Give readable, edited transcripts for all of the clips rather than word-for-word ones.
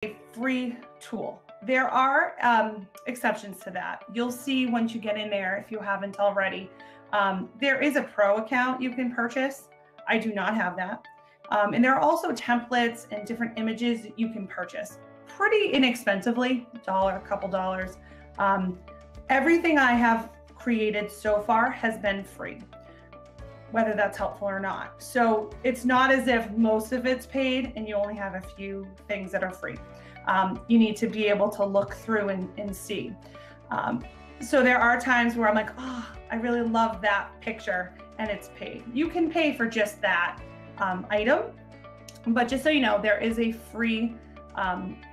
a free tool. There are exceptions to that. You'll see once you get in there, if you haven't already. There is a pro account you can purchase. I do not have that. And there are also templates and different images that you can purchase pretty inexpensively, a couple dollars. Everything I have created so far has been free, whether that's helpful or not. So it's not as if most of it's paid and you only have a few things that are free. You need to be able to look through and see. So there are times where I'm like, oh, I really love that picture and it's paid. You can pay for just that item, but just so you know, there is a free,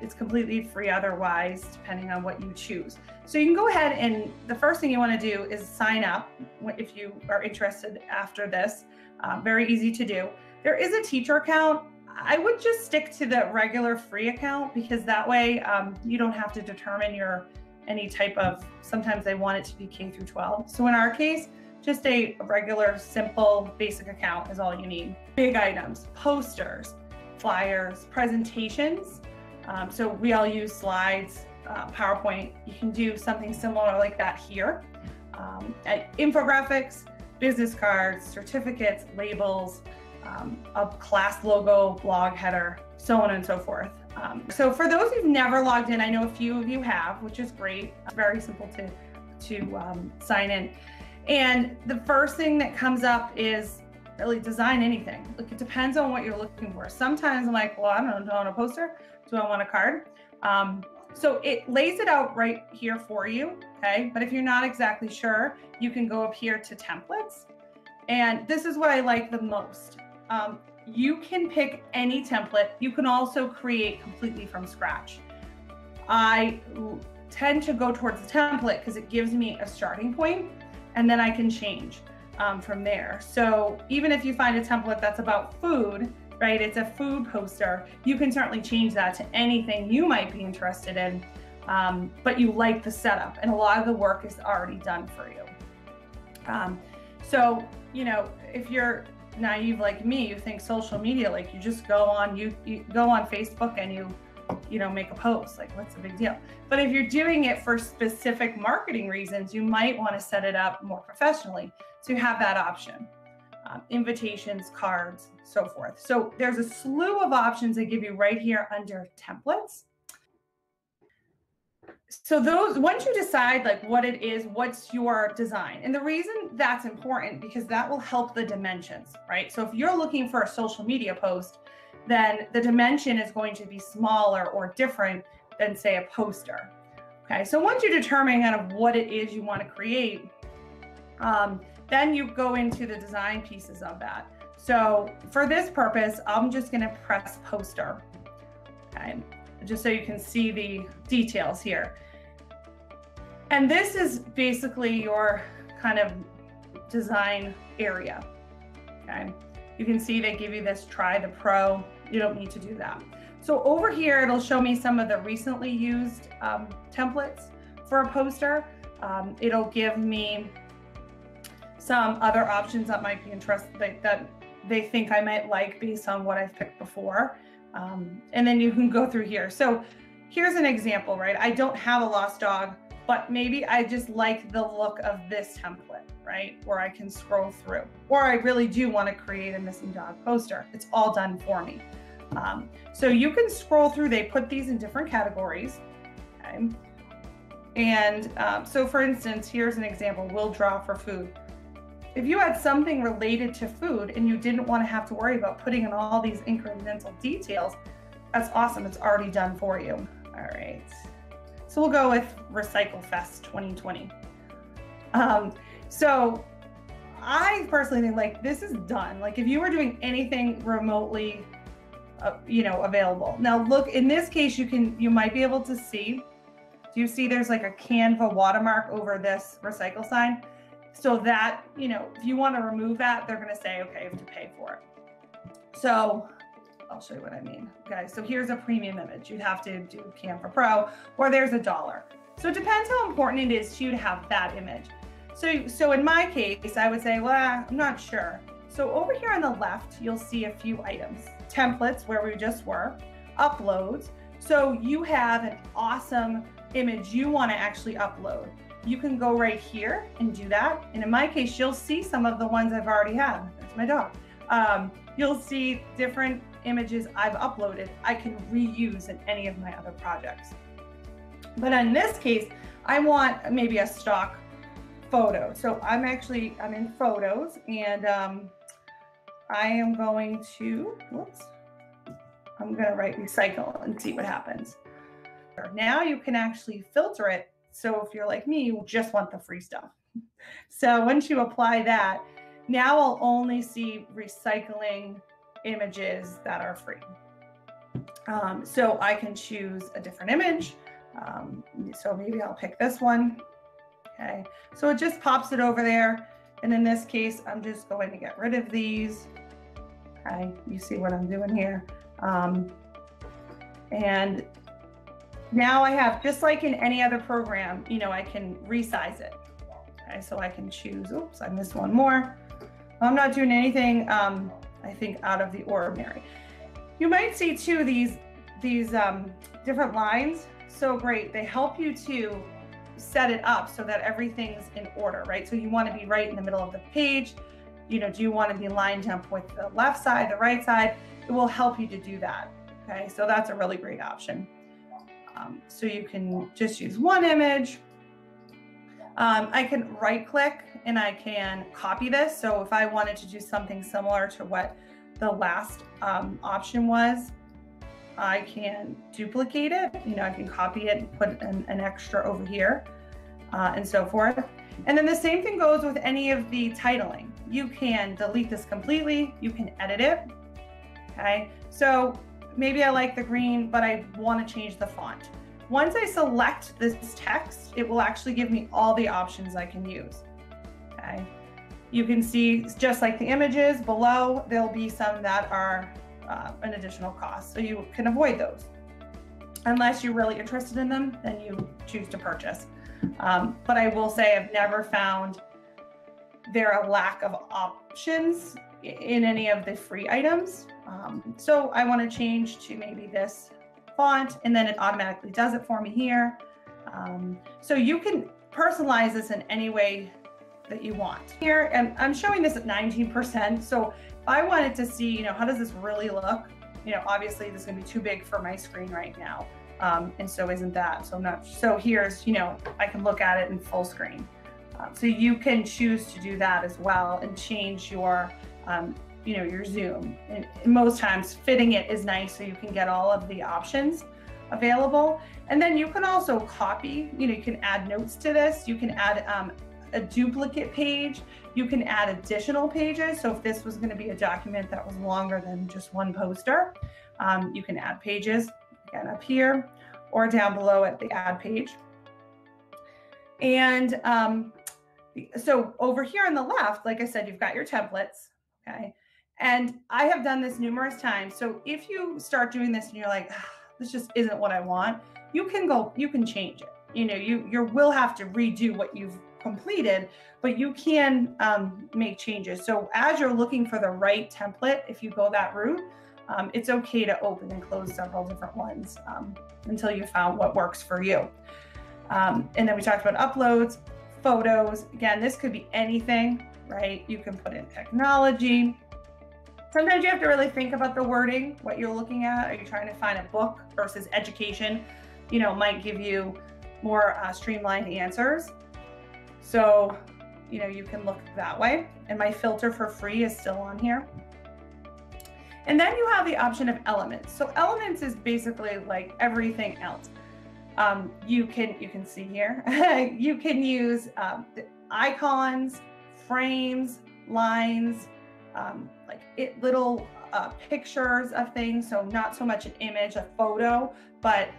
it's completely free otherwise, depending on what you choose. So you can go ahead and the first thing you want to do is sign up if you are interested after this. Very easy to do. There is a teacher account. I would just stick to the regular free account because that way you don't have to determine any type of, sometimes they want it to be K through 12. So in our case, just a regular, simple, basic account is all you need. Big items, posters, flyers, presentations. So we all use slides, PowerPoint. You can do something similar like that here. Infographics, business cards, certificates, labels, a class logo, blog header, so on and so forth. So for those who've never logged in, I know a few of you have, which is great. It's very simple to sign in. And the first thing that comes up is really design anything. Look, it depends on what you're looking for. Sometimes I'm like, well, I don't know, do I want a poster? Do I want a card? So it lays it out right here for you, okay? But if you're not exactly sure, you can go up here to templates. And this is what I like the most. You can pick any template. You can also create completely from scratch. I tend to go towards the template because it gives me a starting point and then I can change from there. So even if you find a template that's about food, right? It's a food poster. You can certainly change that to anything you might be interested in, but you like the setup and a lot of the work is already done for you. So, you know, if you're naive like me, you think social media, like you just go on, you go on Facebook and you know, make a post, like what's the big deal? But if you're doing it for specific marketing reasons, you might want to set it up more professionally. So you have that option. Invitations, cards, so forth. So there's a slew of options they give you right here under templates. So those, once you decide like what it is, what's your design? And the reason that's important because that will help the dimensions, right? So if you're looking for a social media post, then the dimension is going to be smaller or different than say a poster. Okay, so once you determine kind of what it is you want to create, then you go into the design pieces of that. So for this purpose, I'm just going to press poster, okay, just so you can see the details here. And this is basically your kind of design area, okay? You can see they give you this try the pro. You don't need to do that. So over here, it'll show me some of the recently used templates for a poster. It'll give me some other options that might be interesting, that they think I might like based on what I've picked before. And then you can go through here. So here's an example, right? I don't have a lost dog, but maybe I just like the look of this template, right? Where I can scroll through, or I really do want to create a missing dog poster. It's all done for me. So you can scroll through, they put these in different categories, okay? And so for instance, here's an example, we'll draw for food. If you had something related to food and you didn't want to have to worry about putting in all these incremental details, that's awesome. It's already done for you. All right. So we'll go with Recycle Fest 2020. So I personally think like this is done. Like if you were doing anything remotely, you know, available. Now look, in this case, you might be able to see, do you see there's like a Canva watermark over this recycle sign? So that, you know, if you want to remove that, they're going to say, okay, you have to pay for it. So I'll show you what I mean. Okay, so here's a premium image. You'd have to do Canva Pro, or there's $1. So it depends how important it is to you to have that image. So in my case, I would say, well, I'm not sure. So over here on the left, you'll see a few items. Templates, where we just were, uploads. So you have an awesome image you want to actually upload. You can go right here and do that. And in my case, you'll see some of the ones I've already had. There's my dog. You'll see different images I've uploaded I can reuse in any of my other projects. But in this case, I want maybe a stock photo. So I'm in photos, and I am going to, I'm going to write recycle and see what happens. Now you can actually filter it. So if you're like me, you just want the free stuff. So once you apply that, now I'll only see recycling images that are free. So I can choose a different image. So maybe I'll pick this one. Okay, so it just pops it over there. And in this case, I'm just going to get rid of these. Okay, you see what I'm doing here. And now I have, just like in any other program, I can resize it. Okay, so I can choose, oops, I missed one more. I'm not doing anything, I think, out of the ordinary. You might see too, these different lines. So great, they help you to set it up so that everything's in order, right? So you want to be right in the middle of the page. Do you want to be lined up with the left side, the right side? It will help you to do that. Okay, so that's a really great option. So you can just use one image. I can right click and I can copy this. So if I wanted to do something similar to what the last option was, I can duplicate it. I can copy it and put an extra over here and so forth. And then the same thing goes with any of the titling. You can delete this completely. You can edit it. Okay, so maybe I like the green, but I want to change the font. Once I select this text, it will actually give me all the options I can use. Okay, you can see, just like the images below, there'll be some that are an additional cost, so you can avoid those. Unless you're really interested in them, then you choose to purchase. But I will say I've never found there a lack of options in any of the free items. So I want to change to maybe this font, and then it automatically does it for me here. So you can personalize this in any way that you want. Here, and I'm showing this at 19%. So if I wanted to see, how does this really look? Obviously this is gonna be too big for my screen right now. And so isn't that. So I'm not, so here's, I can look at it in full screen. So you can choose to do that as well and change your, your zoom. And most times fitting it is nice so you can get all of the options available. And then you can also copy, you can add notes to this. You can add a duplicate page. You can add additional pages. So if this was going to be a document that was longer than just one poster, you can add pages, again, up here or down below at the add page. And so over here on the left, like I said, you've got your templates, okay? And I have done this numerous times. So if you start doing this and you're like, this just isn't what I want, you can change it. You will have to redo what you've completed, but you can make changes. So as you're looking for the right template, if you go that route, it's okay to open and close several different ones until you found what works for you. And then we talked about uploads, photos. Again, this could be anything, right? You can put in technology. Sometimes you have to really think about the wording, what you're looking at. Are you trying to find a book versus education? Might give you more streamlined answers. So, you can look that way. And my filter for free is still on here. And then you have the option of elements. So elements is basically like everything else. You can see here, you can use icons, frames, lines, little pictures of things. So not so much an image, a photo, but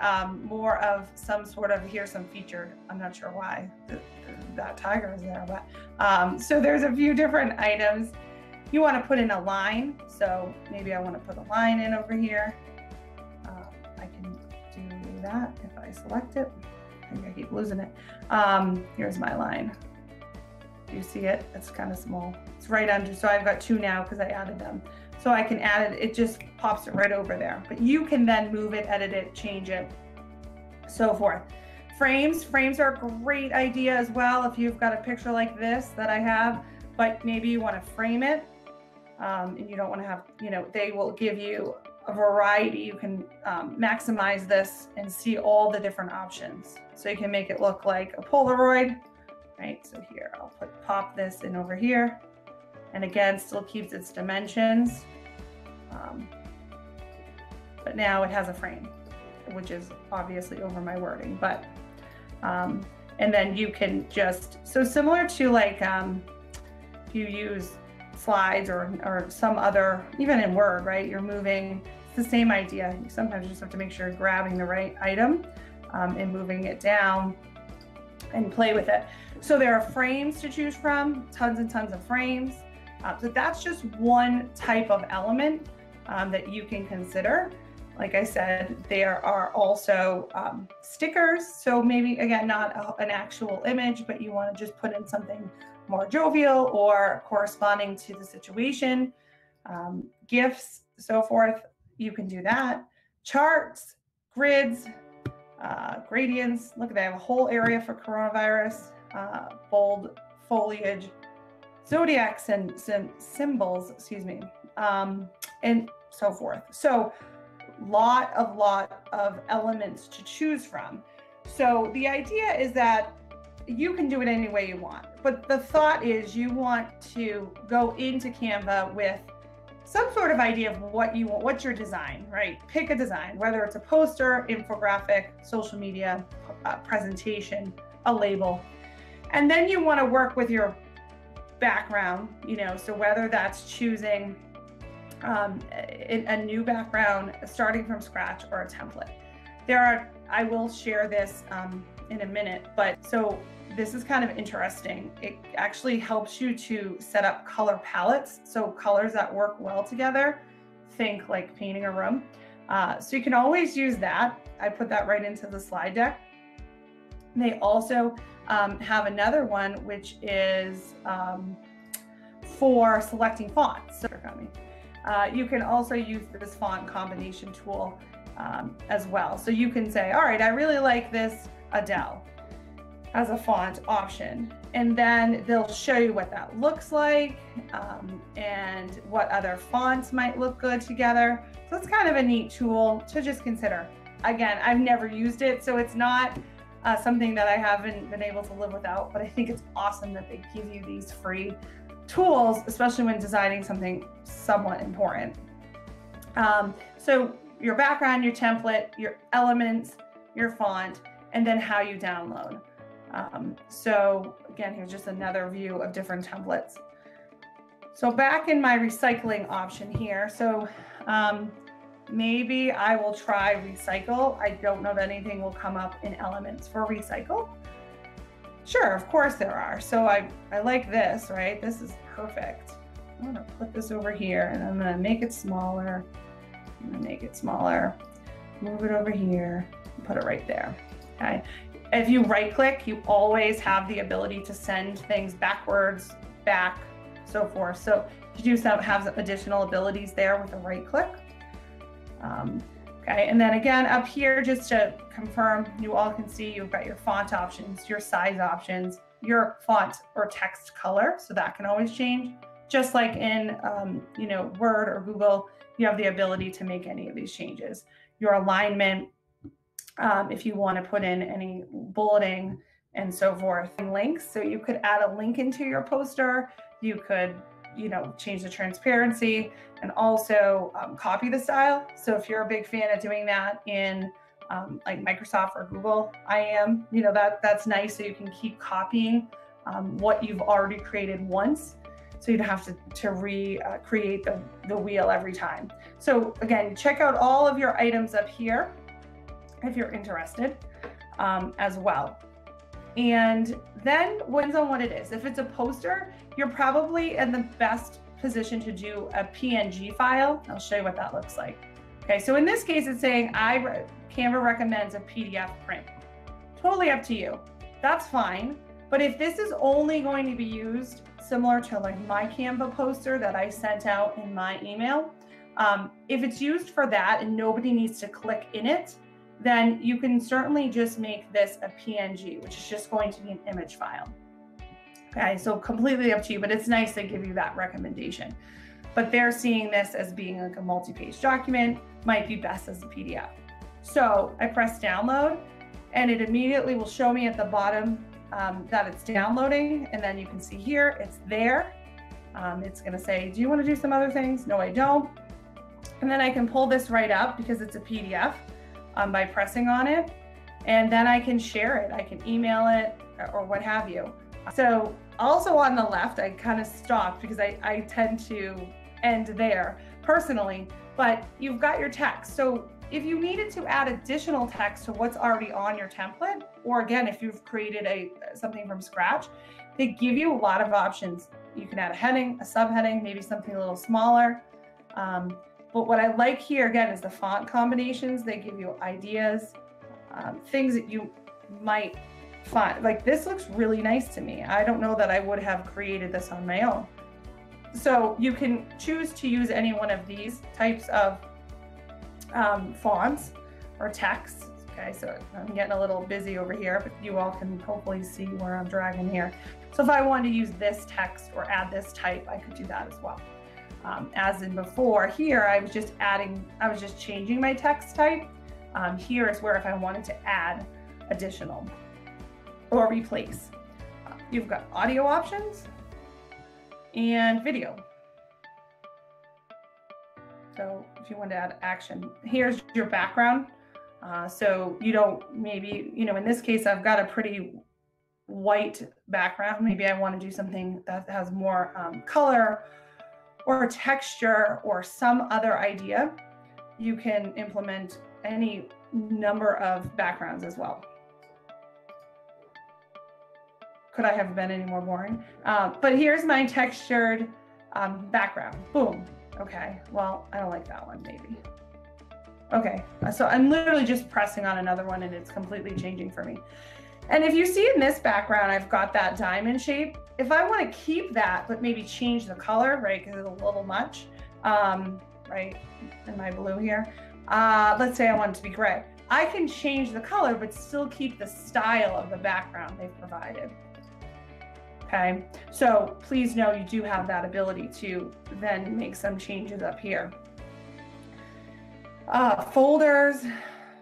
more of some sort of, here's some featured, I'm not sure why that tiger is there, but so there's a few different items. You want to put in a line. So maybe I want to put a line in over here. I can do that if I select it. I think I keep losing it. Here's my line. Do you see it? It's kind of small. It's right under, so I've got two now because I added them. So I can add it, it just pops it right over there. But you can then move it, edit it, change it, so forth. Frames are a great idea as well. If you've got a picture like this that I have, but maybe you want to frame it and you don't want to have, you know, they will give you a variety. You can maximize this and see all the different options. So you can make it look like a Polaroid, right? So here, I'll pop this in over here. And again, still keeps its dimensions. But now it has a frame, which is obviously over my wording, but, and then you can just, so similar to like, if you use slides or some other, even in Word, right? You're moving, it's the same idea. Sometimes you just have to make sure you're grabbing the right item and moving it down and play with it. So there are frames to choose from, tons and tons of frames. So that's just one type of element that you can consider. Like I said, there are also stickers. So maybe, again, not an actual image, but you want to just put in something more jovial or corresponding to the situation. GIFs, so forth, you can do that. Charts, grids, gradients. Look, they have a whole area for coronavirus, bold foliage, zodiacs and symbols, excuse me, and so forth. So lot of elements to choose from. So the idea is that you can do it any way you want, but the thought is you want to go into Canva with some sort of idea of what you want, what's your design, right? Pick a design, whether it's a poster, infographic, social media, presentation, a label. And then you want to work with your background, you know, so whether that's choosing a new background, starting from scratch, or a template. I will share this in a minute, but so this is kind of interesting. It actually helps you to set up color palettes, so colors that work well together. Think like painting a room. So you can always use that. I put that right into the slide deck. They also have another one, which is for selecting fonts. So you can also use this font combination tool as well. So you can say, all right, I really like this Adele as a font option. And then they'll show you what that looks like and what other fonts might look good together. So it's kind of a neat tool to just consider. Again, I've never used it, so it's not something that I haven't been able to live without, but I think it's awesome that they give you these free tools, especially when designing something somewhat important. So your background, your template, your elements, your font, and then how you download. So again, here's just another view of different templates. So back in my recycling option here, so maybe I will try recycle. I don't know that anything will come up in elements for recycle. Sure, of course there are. So I like this, right? This is perfect. I'm gonna put this over here and I'm gonna make it smaller. I'm gonna make it smaller, move it over here, and put it right there, okay? If you right click, you always have the ability to send things backwards, back, so forth. So you do have additional abilities there with a right click. Okay, and then again, up here, just to confirm, you all can see you've got your font options, your size options, your font or text color, so that can always change. Just like in you know, Word or Google, you have the ability to make any of these changes. Your alignment, if you want to put in any bulleting and so forth. And links, so you could add a link into your poster. You could, you know, change the transparency and also copy the style. So if you're a big fan of doing that in like Microsoft or Google, I am, you know, that's nice. So you can keep copying what you've already created once. So you don't have to recreate the wheel every time. So again, check out all of your items up here if you're interested as well. And then depends on what it is. If it's a poster, you're probably in the best position to do a PNG file. I'll show you what that looks like. Okay, so in this case, it's saying Canva recommends a PDF print. Totally up to you. That's fine. But if this is only going to be used similar to like my Canva poster that I sent out in my email. If it's used for that and nobody needs to click in it, then you can certainly just make this a PNG, which is just going to be an image file. Okay, so completely up to you, but it's nice to give you that recommendation. But they're seeing this as being like a multi-page document, might be best as a PDF. So I press download and it immediately will show me at the bottom that it's downloading. And then you can see here, it's there. It's gonna say, do you wanna do some other things? No, I don't. And then I can pull this right up because it's a PDF by pressing on it. And then I can share it. I can email it or what have you. So also on the left, I kind of stopped because I tend to end there personally, but you've got your text. So if you needed to add additional text to what's already on your template, or again, if you've created something from scratch, they give you a lot of options. You can add a heading, a subheading, maybe something a little smaller. But what I like here again is the font combinations. They give you ideas, things that you might find. Like this looks really nice to me. I don't know that I would have created this on my own. So you can choose to use any one of these types of fonts or text. Okay, so I'm getting a little busy over here, but you all can hopefully see where I'm dragging here. So if I wanted to use this text or add this type, I could do that as well. As in before, here I was just changing my text type. Here is where if I wanted to add additional or replace. You've got audio options and video. So if you want to add action, here's your background. So you don't, maybe, you know, in this case, I've got a pretty white background. Maybe I want to do something that has more color or texture or some other idea. You can implement any number of backgrounds as well. Could I have been any more boring? But here's my textured background. Boom. Okay, well, I don't like that one, maybe. Okay, so I'm literally just pressing on another one and it's completely changing for me. And if you see in this background, I've got that diamond shape. If I want to keep that, but maybe change the color, right, because it's a little much, right, in my blue here. Let's say I want it to be gray. I can change the color, but still keep the style of the background they've provided. Okay, so please know you do have that ability to then make some changes up here. Folders,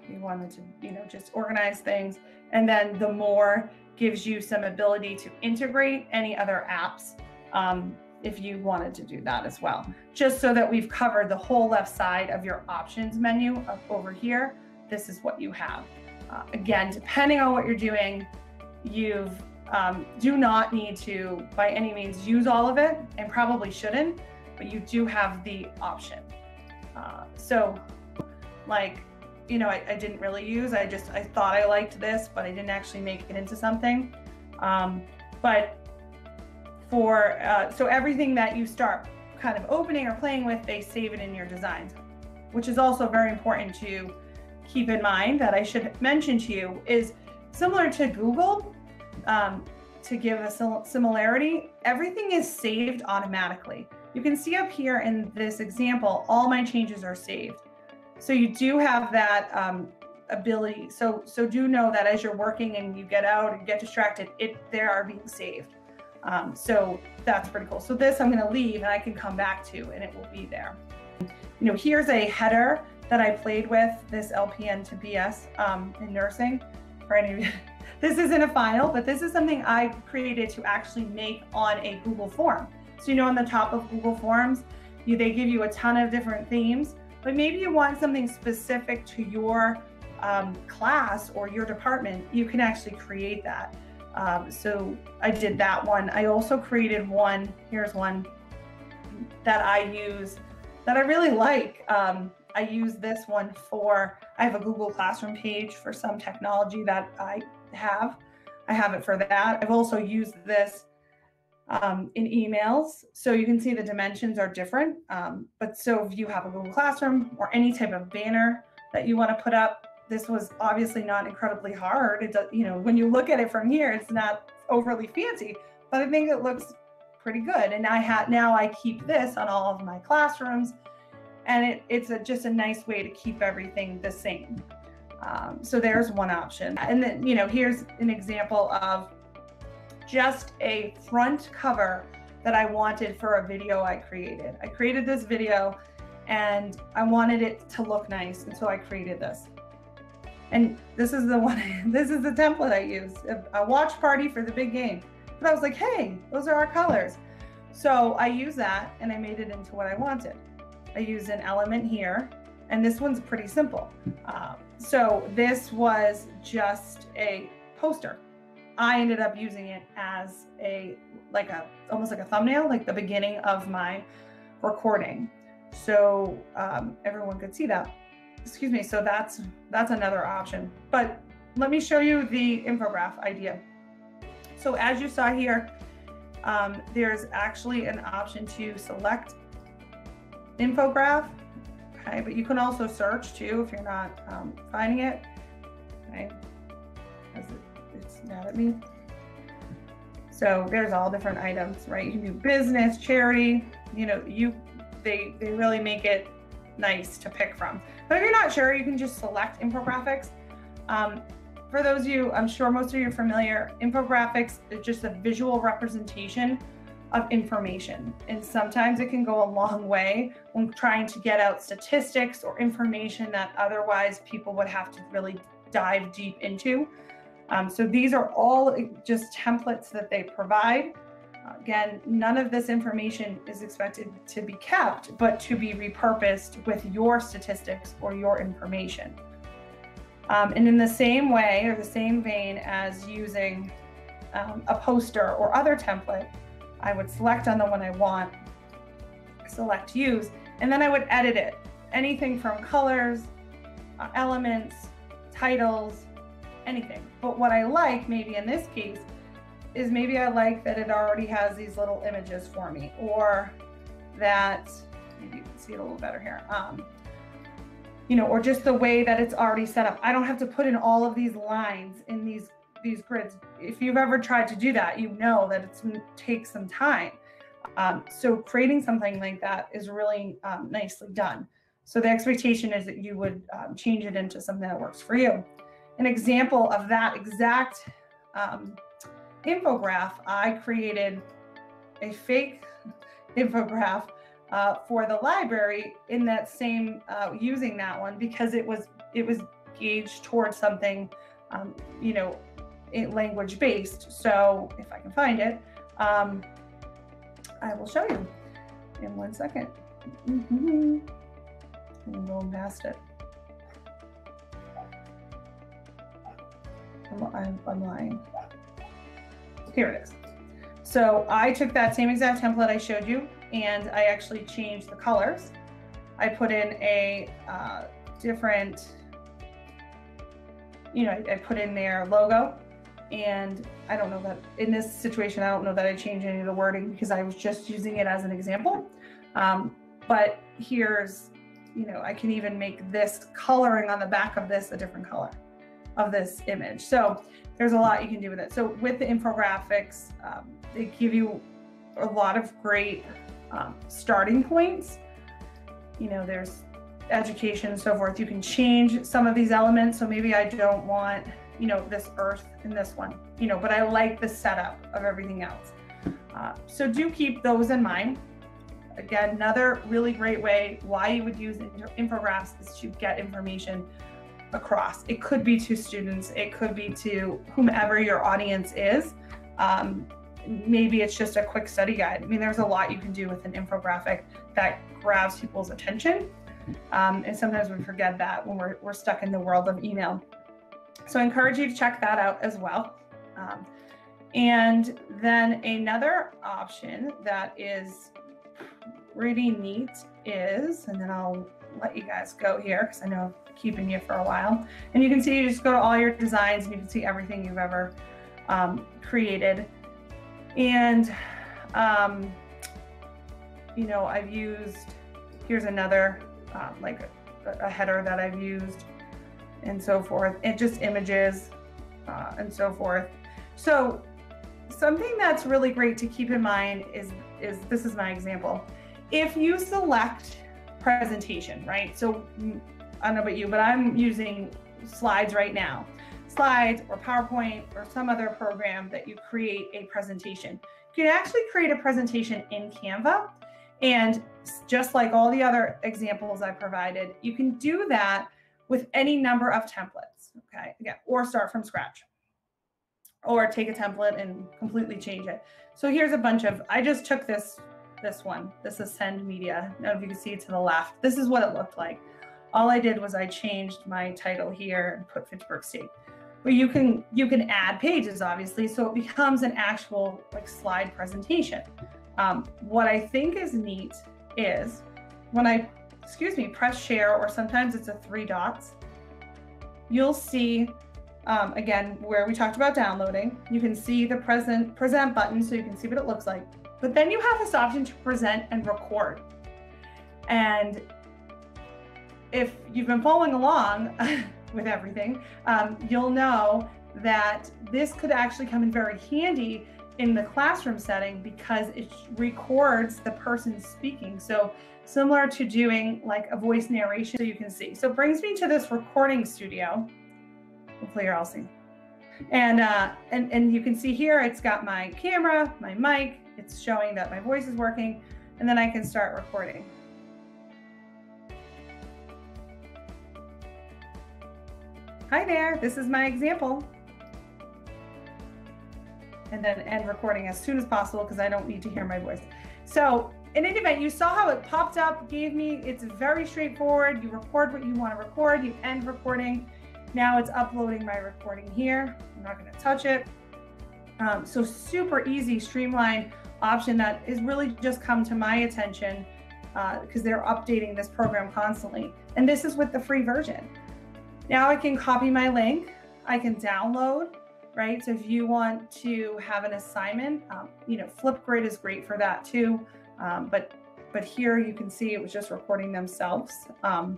you wanted to, you know, just organize things. And then the more gives you some ability to integrate any other apps if you wanted to do that as well. Just so that we've covered the whole left side of your options menu up over here, this is what you have. Again, depending on what you're doing, you do not need to by any means use all of it, and probably shouldn't, but you do have the option. So like, you know, I didn't really use, I thought I liked this, but I didn't actually make it into something. But for, so everything that you start kind of opening or playing with, they save it in your designs, which is also very important to keep in mind. That I should mention to you is similar to Google. To give a similarity, everything is saved automatically. You can see up here in this example, all my changes are saved. So you do have that ability. So do know that as you're working and you get out and get distracted, they are being saved. So that's pretty cool. So this I'm going to leave and I can come back to, and it will be there. You know, here's a header that I played with, this LPN to BS in nursing. For any of you, this isn't a final, but this is something I created to actually make on a Google form. So, you know, on the top of Google Forms, they give you a ton of different themes, but maybe you want something specific to your class or your department, you can actually create that. So I did that one. I also created one, here's one that I use that I really like. I use this one for, I have a Google Classroom page for some technology that I have it for that. I've also used this in emails. So you can see the dimensions are different. But so if you have a Google Classroom or any type of banner that you want to put up, this was obviously not incredibly hard. It does, you know, when you look at it from here, it's not overly fancy, but I think it looks pretty good. And now I keep this on all of my classrooms, and it's just a nice way to keep everything the same. So there's one option. And then, here's an example of just a front cover that I wanted for a video I created. I created this video and I wanted it to look nice, and so I created this. And this is the one, this is the template I used, a watch party for the big game. But I was like, hey, those are our colors. So I used that and I made it into what I wanted. I used an element here, and this one's pretty simple. So this was just a poster. I ended up using it as almost like a thumbnail, like the beginning of my recording. So everyone could see that. Excuse me, so that's another option. But let me show you the infograph idea. So as you saw here, there's actually an option to select infograph, okay? But you can also search too if you're not finding it, okay? It's mad at me. So there's all different items, right? You can do business, charity, they really make it nice to pick from. But if you're not sure, you can just select infographics. For those of you, I'm sure most of you are familiar, infographics is just a visual representation of information. And sometimes it can go a long way when trying to get out statistics or information that otherwise people would have to really dive deep into. So these are all just templates that they provide. Again, none of this information is expected to be kept, but to be repurposed with your statistics or your information. And in the same way, or the same vein as using a poster or other template, I would select on the one I want, select use, and then I would edit it. Anything from colors, elements, titles, anything. But what I like, maybe in this case, is maybe I like that it already has these little images for me, or that, maybe you can see it a little better here, or just the way that it's already set up. I don't have to put in all of these lines in these grids. If you've ever tried to do that, you know that it takes some time. So creating something like that is really nicely done. So the expectation is that you would change it into something that works for you. An example of that exact infograph, I created a fake infograph for the library in that same, using that one because it was gauged towards something, language based. So if I can find it, I will show you in 1 second. I'm going past it. I'm lying. Here it is. So I took that same exact template I showed you, and I actually changed the colors. I put in a different, I put in their logo, and I don't know that in this situation, I don't know that I changed any of the wording because I was just using it as an example. But here's, I can even make this coloring on the back of this a different color of this image. So there's a lot you can do with it. So with the infographics, they give you a lot of great starting points. There's education and so forth. You can change some of these elements. So maybe I don't want, this earth in this one, but I like the setup of everything else. So do keep those in mind. Again, another really great way why you would use infographics is to get information across. It could be to students, it could be to whomever your audience is. Maybe it's just a quick study guide. I mean, there's a lot you can do with an infographic that grabs people's attention. And sometimes we forget that when we're stuck in the world of email. So I encourage you to check that out as well. And then another option that is really neat is, and then I'll let you guys go here because I know I'm keeping you for a while. And you can see, you just go to all your designs and you can see everything you've ever created. And, I've used, here's another, like a header that I've used and so forth, and just images and so forth. So something that's really great to keep in mind is this is my example. If you select presentation, right? So I don't know about you, but I'm using Slides right now. Slides or PowerPoint or some other program that you create a presentation. You can actually create a presentation in Canva, and just like all the other examples I provided, you can do that with any number of templates, okay? Again, or start from scratch, or take a template and completely change it. So here's a bunch of, I just took this one. This is Send Media. I don't know if you can see it to the left. This is what it looked like. All I did was I changed my title here and put Fitchburg State. But you can add pages, obviously, so it becomes an actual like slide presentation. What I think is neat is when I, press share, or sometimes it's a 3 dots, you'll see, again, where we talked about downloading, you can see the present button, so you can see what it looks like. But then you have this option to present and record. And if you've been following along with everything, you'll know that this could actually come in very handy in the classroom setting because it records the person speaking. So similar to doing like a voice narration, so you can see. So it brings me to this recording studio. Hopefully you're all seeing. And you can see here, it's got my camera, my mic, it's showing that my voice is working, and then I can start recording. Hi there, this is my example. And then end recording as soon as possible because I don't need to hear my voice. So in any event, you saw how it popped up, gave me, it's very straightforward. You record what you want to record, you end recording. Now it's uploading my recording here. I'm not going to touch it. So super easy, streamlined option that is really just come to my attention because they're updating this program constantly. And this is with the free version. Now I can copy my link, I can download, right? So if you want to have an assignment, Flipgrid is great for that too. But here you can see it was just recording themselves, a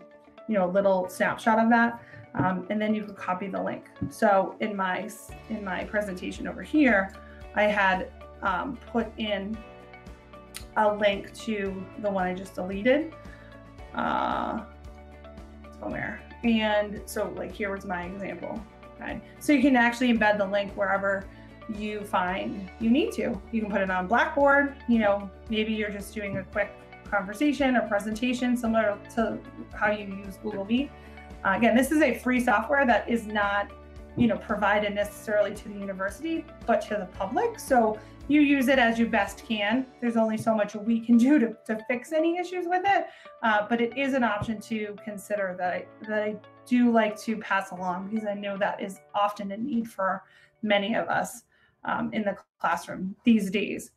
little snapshot of that. And then you can copy the link. So in my presentation over here, I had put in a link to the one I just deleted somewhere. And so like here was my example. Okay. So you can actually embed the link wherever you find you need to. You can put it on Blackboard, maybe you're just doing a quick conversation or presentation similar to how you use Google Meet. Again, this is a free software that is not, provided necessarily to the university, but to the public. So you use it as you best can. There's only so much we can do to fix any issues with it, but it is an option to consider that I do like to pass along because I know that is often a need for many of us in the classroom these days.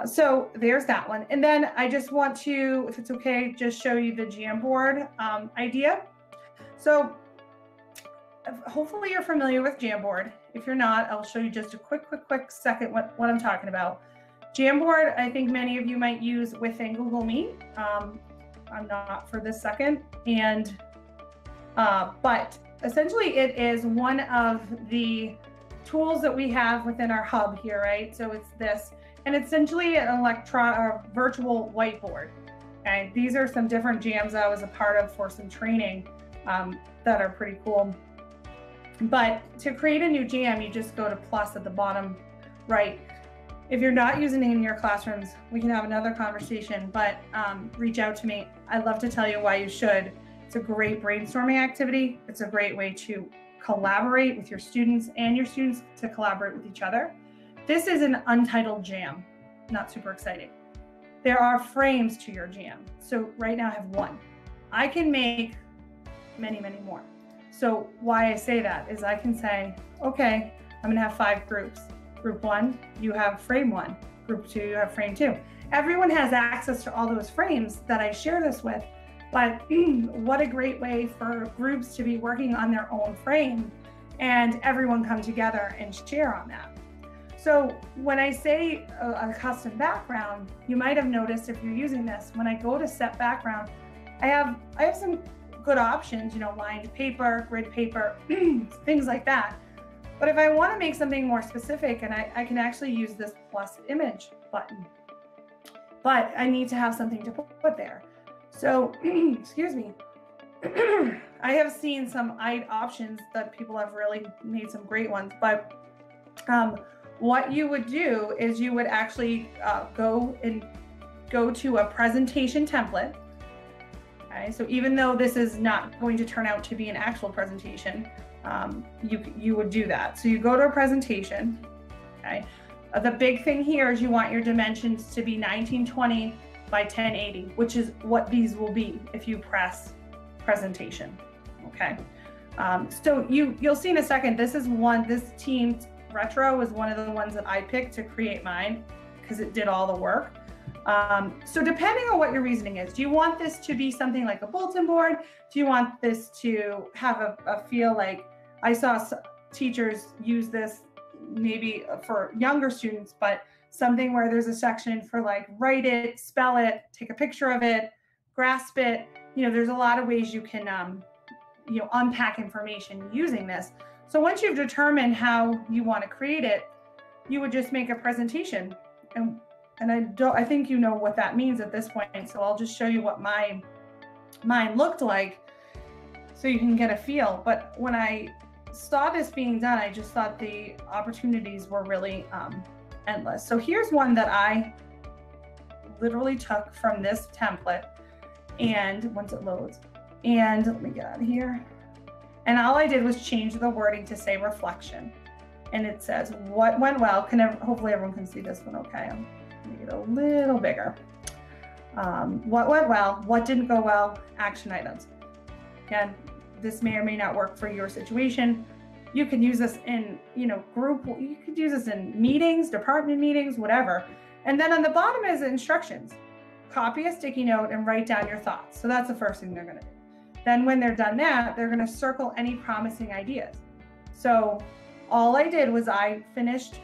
So there's that one. And then I just want to, if it's okay, just show you the Jamboard idea. So hopefully you're familiar with Jamboard. If you're not, I'll show you just a quick second what I'm talking about. Jamboard, I think many of you might use within Google Meet. I'm not for this second. And but essentially it is one of the tools that we have within our hub here, right? So it's this, and it's essentially an Electron or virtual whiteboard. Okay, these are some different jams I was a part of for some training that are pretty cool. But to create a new jam, you just go to plus at the bottom right. If you're not using it in your classrooms, we can have another conversation, but reach out to me. I'd love to tell you why you should. It's a great brainstorming activity. It's a great way to collaborate with your students and your students to collaborate with each other. This is an untitled jam, not super exciting. There are frames to your jam. So right now I have one. I can make many, many more. So why I say that is I can say, okay, I'm gonna have 5 groups. Group 1, you have frame 1. Group 2, you have frame 2. Everyone has access to all those frames that I share this with, but what a great way for groups to be working on their own frame and everyone come together and share on that. So when I say a custom background, you might have noticed if you're using this, when I go to set background, I have some good options, lined paper, grid paper, things like that. But if I want to make something more specific, and I can actually use this plus image button, but I need to have something to put there. So, excuse me, I have seen some options that people have really made some great ones, but what you would do is you would actually go to a presentation template. Okay, so even though this is not going to turn out to be an actual presentation, you would do that. So you go to a presentation. Okay, the big thing here is you want your dimensions to be 1920 by 1080, which is what these will be if you press presentation. Okay, so you'll see in a second. This Team Retro is one of the ones that I picked to create mine because it did all the work. So depending on what your reasoning is, do you want this to be something like a bulletin board? Do you want this to have a feel like, I saw teachers use this maybe for younger students, but something where there's a section for like, write it, spell it, take a picture of it, grasp it. You know, there's a lot of ways you can, unpack information using this. So once you've determined how you want to create it, you would just make a presentation. And I think you know what that means at this point. So I'll just show you what mine looked like so you can get a feel. But when I saw this being done, I just thought the opportunities were really endless. So here's one that I literally took from this template, and once it loads, and let me get out of here. And all I did was change the wording to say reflection. And it says, what went well? Hopefully everyone can see this one okay. I'll make it a little bigger. What went well? What didn't go well? Action items. Again, this may or may not work for your situation. You can use this in, group. You could use this in meetings, department meetings, whatever. And then on the bottom is instructions. Copy a sticky note and write down your thoughts. So that's the first thing they're going to do. Then when they're done that, they're going to circle any promising ideas. So all I did was I finished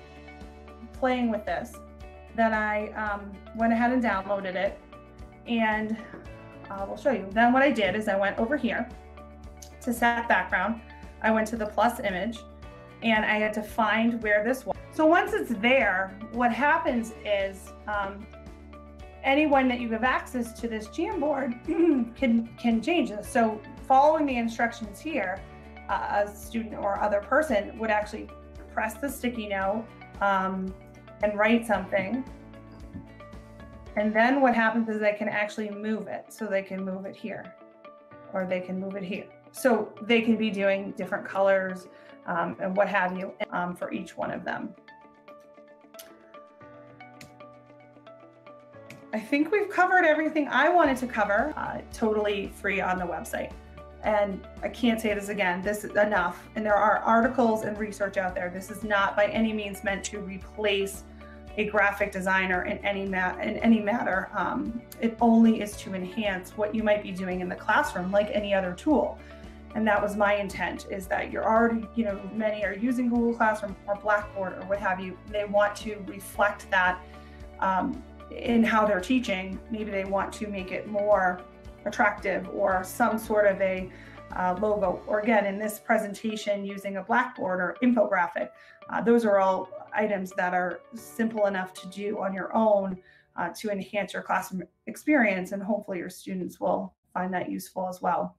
playing with this. Then I went ahead and downloaded it, and I will show you. Then what I did is I went over here to set background. I went to the plus image, and I had to find where this was. So once it's there, what happens is anyone that you have access to this Jamboard can change this. So following the instructions here, a student or other person would actually press the sticky note and write something. And then what happens is they can actually move it. So they can move it here, or they can move it here. So they can be doing different colors and what have you for each one of them. I think we've covered everything I wanted to cover, totally free on the website. And I can't say this again, this is enough. And there are articles and research out there. This is not by any means meant to replace a graphic designer in any matter. It only is to enhance what you might be doing in the classroom, like any other tool. And that was my intent, is that you're already, many are using Google Classroom or Blackboard or what have you. They want to reflect that in how they're teaching. Maybe they want to make it more attractive, or some sort of a logo, or again, in this presentation using a Blackboard or infographic. Those are all items that are simple enough to do on your own to enhance your classroom experience, and hopefully your students will find that useful as well.